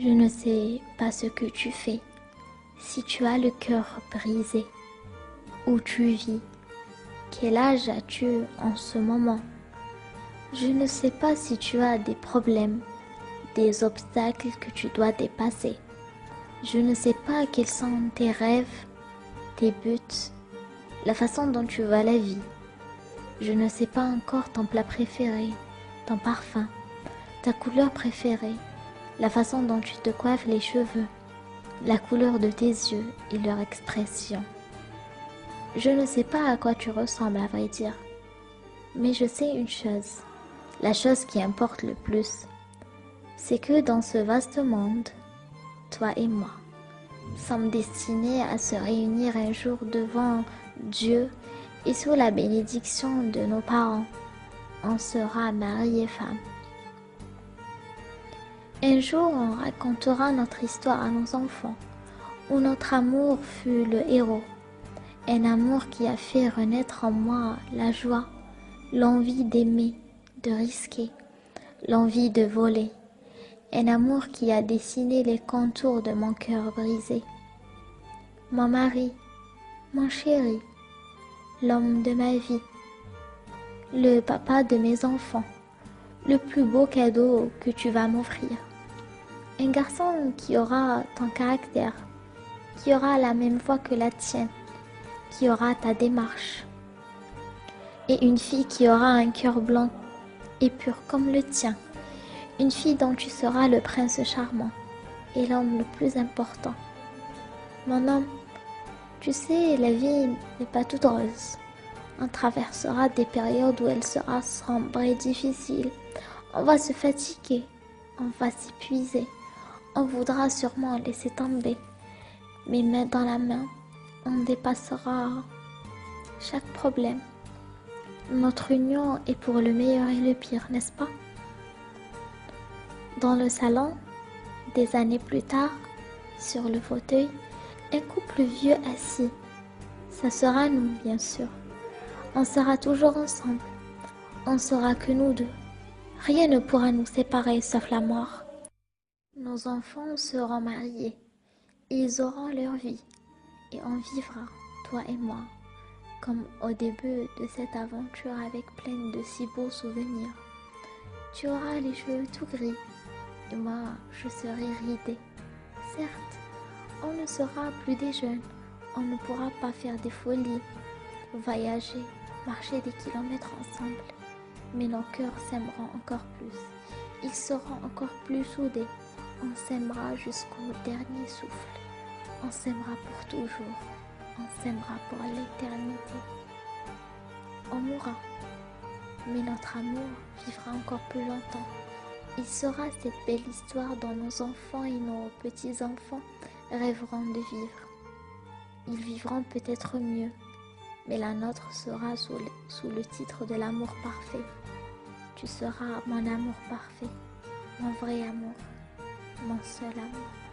Je ne sais pas ce que tu fais, si tu as le cœur brisé, où tu vis, quel âge as-tu en ce moment? Je ne sais pas si tu as des problèmes, des obstacles que tu dois dépasser. Je ne sais pas quels sont tes rêves, tes buts, la façon dont tu vois la vie. Je ne sais pas encore ton plat préféré, ton parfum, ta couleur préférée, la façon dont tu te coiffes les cheveux, la couleur de tes yeux et leur expression. Je ne sais pas à quoi tu ressembles à vrai dire, mais je sais une chose, la chose qui importe le plus, c'est que dans ce vaste monde, toi et moi, sommes destinés à se réunir un jour devant Dieu et sous la bénédiction de nos parents. On sera mari et femme. Un jour, on racontera notre histoire à nos enfants, où notre amour fut le héros, un amour qui a fait renaître en moi la joie, l'envie d'aimer, de risquer, l'envie de voler, un amour qui a dessiné les contours de mon cœur brisé. Mon mari, mon chéri, l'homme de ma vie, le papa de mes enfants, le plus beau cadeau que tu vas m'offrir. Un garçon qui aura ton caractère, qui aura la même voix que la tienne, qui aura ta démarche. Et une fille qui aura un cœur blanc et pur comme le tien. Une fille dont tu seras le prince charmant et l'homme le plus important. Mon homme, tu sais, la vie n'est pas toute rose. On traversera des périodes où elle sera sombre et difficile. On va se fatiguer, on va s'épuiser, on voudra sûrement laisser tomber. Mais main dans la main, on dépassera chaque problème. Notre union est pour le meilleur et le pire, n'est-ce pas? Dans le salon, des années plus tard, sur le fauteuil, un couple vieux assis. Ça sera nous, bien sûr. On sera toujours ensemble. On sera que nous deux. Rien ne pourra nous séparer sauf la mort. Nos enfants seront mariés. Ils auront leur vie. Et on vivra, toi et moi, comme au début de cette aventure avec plein de si beaux souvenirs. Tu auras les cheveux tout gris et moi je serai ridée. Certes, on ne sera plus des jeunes, on ne pourra pas faire des folies, voyager, marcher des kilomètres ensemble, mais nos cœurs s'aimeront encore plus. Ils seront encore plus soudés. On s'aimera jusqu'au dernier souffle. On s'aimera pour toujours. On s'aimera pour l'éternité. On mourra, mais notre amour vivra encore plus longtemps. Il sera cette belle histoire dont nos enfants et nos petits-enfants rêveront de vivre. Ils vivront peut-être mieux, mais la nôtre sera sous le titre de l'amour parfait. Tu seras mon amour parfait, mon vrai amour, mon seul amour.